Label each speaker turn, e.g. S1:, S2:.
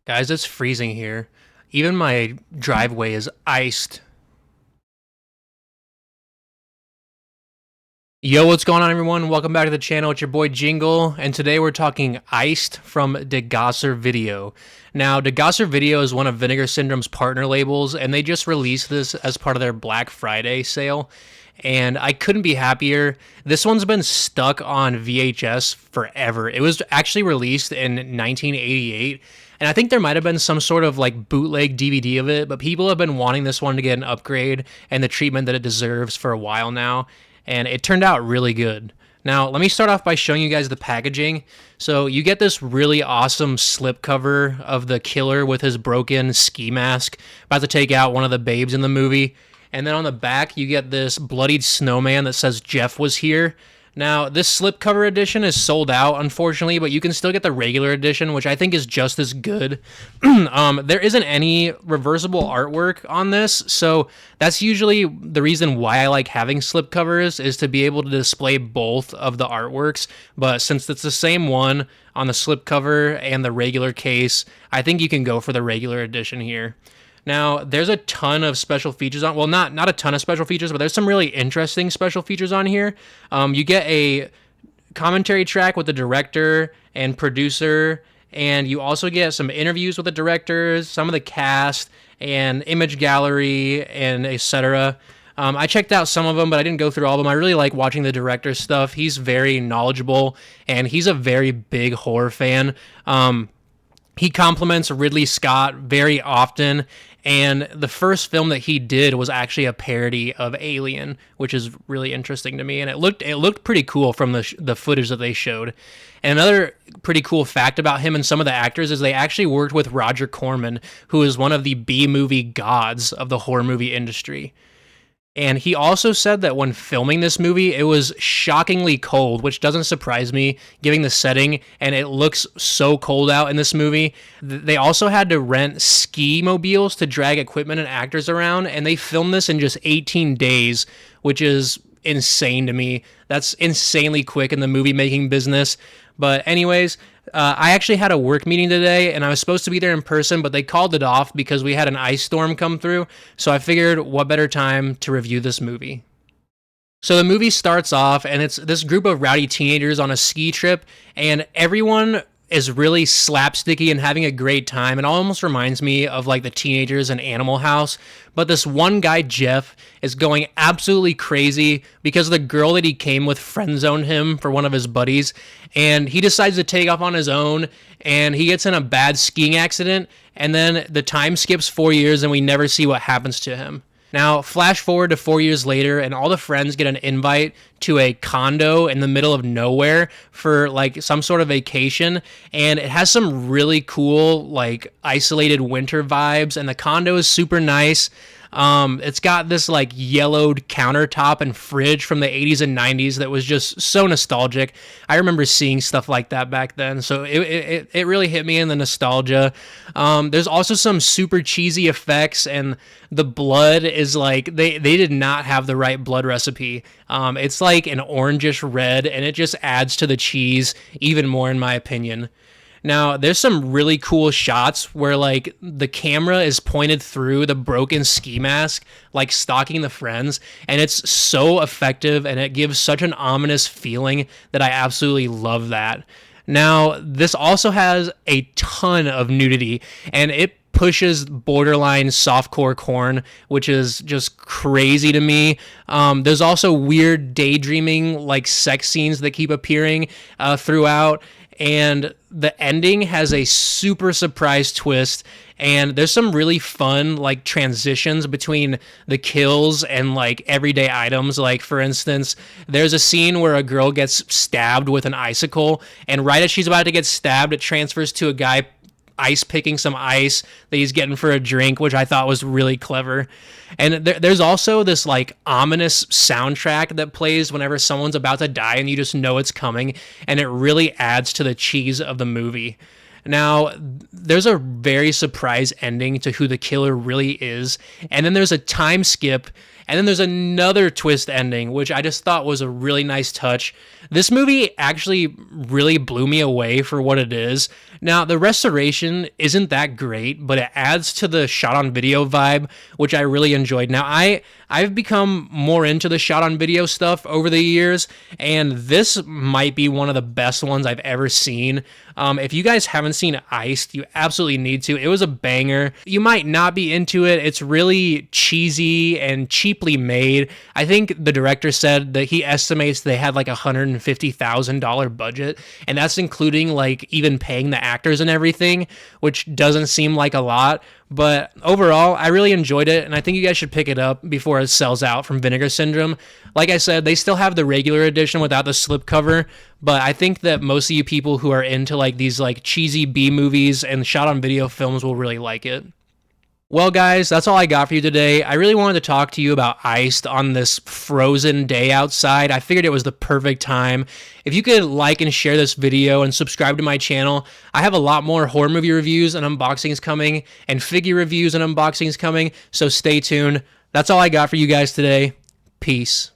S1: Guys, it's freezing here. Even my driveway is iced. Yo, what's going on, everyone? Welcome back to the channel. It's your boy Jingle, and today we're talking Iced from DeGosser Video. Now, DeGosser Video is one of Vinegar Syndrome's partner labels, and they just released this as part of their Black Friday sale, and I couldn't be happier. This one's been stuck on VHS forever. It was actually released in 1988, and I think there might have been some sort of like bootleg DVD of it, but people have been wanting this one to get an upgrade and the treatment that it deserves for a while now, and it turned out really good. Now, let me start off by showing you guys the packaging. So you get this really awesome slipcover of the killer with his broken ski mask, about to take out one of the babes in the movie. And then on the back, you get this bloodied snowman that says Jeff was here. Now, this slipcover edition is sold out, unfortunately, but you can still get the regular edition, which I think is just as good. There isn't any reversible artwork on this, so that's usually the reason why I like having slipcovers, is to be able to display both of the artworks. But since it's the same one on the slipcover and the regular case, I think you can go for the regular edition here. Now, there's a ton of special features on, well, not a ton of special features, but there's some really interesting special features on here. You get a commentary track with the director and producer, and you also get some interviews with the directors, some of the cast, and image gallery, and etc. I checked out some of them, but I didn't go through all of them. I really like watching the director's stuff. He's very knowledgeable, and he's a very big horror fan. He compliments Ridley Scott very often, and the first film that he did was actually a parody of Alien, which is really interesting to me, and it looked pretty cool from the footage that they showed. And another pretty cool fact about him and some of the actors is they actually worked with Roger Corman, who is one of the B-movie gods of the horror movie industry. And he also said that when filming this movie, it was shockingly cold, which doesn't surprise me, given the setting, and it looks so cold out in this movie. They also had to rent ski mobiles to drag equipment and actors around, and they filmed this in just 18 days, which is insane to me. That's insanely quick in the movie-making business. But anyways, I actually had a work meeting today, and I was supposed to be there in person, but they called it off because we had an ice storm come through, so I figured what better time to review this movie. So the movie starts off, and it's this group of rowdy teenagers on a ski trip, and everyone is really slapsticky and having a great time. It almost reminds me of like the teenagers in Animal House. But this one guy, Jeff, is going absolutely crazy because the girl that he came with friend-zoned him for one of his buddies, and he decides to take off on his own, and he gets in a bad skiing accident, and then the time skips 4 years and we never see what happens to him. Now, flash forward to 4 years later, and all the friends get an invite to a condo in the middle of nowhere for like some sort of vacation, and it has some really cool like isolated winter vibes, and the condo is super nice. It's got this like yellowed countertop and fridge from the 80s and 90s that was just so nostalgic. I remember seeing stuff like that back then, so it really hit me in the nostalgia. There's also some super cheesy effects, and the blood is like, they did not have the right blood recipe. It's like an orangish red, and it just adds to the cheese even more, in my opinion. Now, there's some really cool shots where, like, the camera is pointed through the broken ski mask, like, stalking the friends, and it's so effective, and it gives such an ominous feeling that I absolutely love that. Now, this also has a ton of nudity, and it pushes borderline softcore corn, which is just crazy to me. There's also weird daydreaming, like, sex scenes that keep appearing throughout, and the ending has a super surprise twist, and there's some really fun like transitions between the kills and like everyday items. Like, for instance, there's a scene where a girl gets stabbed with an icicle, and right as she's about to get stabbed, it transfers to a guy ice picking some ice that he's getting for a drink, which I thought was really clever. And there's also this like ominous soundtrack that plays whenever someone's about to die, and you just know it's coming, and it really adds to the cheese of the movie. Now, there's a very surprise ending to who the killer really is. And then there's a time skip, and then there's another twist ending, which I just thought was a really nice touch. This movie actually really blew me away for what it is. Now, the restoration isn't that great, but it adds to the shot on video vibe, which I really enjoyed. Now, I've become more into the shot on video stuff over the years, and this might be one of the best ones I've ever seen. If you guys haven't seen Iced, you absolutely need to. It was a banger. You might not be into it. It's really cheesy and cheaply made. I think the director said that he estimates they had like $150,000 budget, and that's including like even paying the actors and everything, which doesn't seem like a lot. But overall, I really enjoyed it, and I think you guys should pick it up before it sells out from Vinegar Syndrome. Like I said, they still have the regular edition without the slipcover, but I think that most of you people who are into like these like cheesy B movies and shot on video films will really like it. Well, guys, that's all I got for you today. I really wanted to talk to you about Iced on this frozen day outside. I figured it was the perfect time. If you could like and share this video and subscribe to my channel, I have a lot more horror movie reviews and unboxings coming, and figure reviews and unboxings coming, so stay tuned. That's all I got for you guys today. Peace.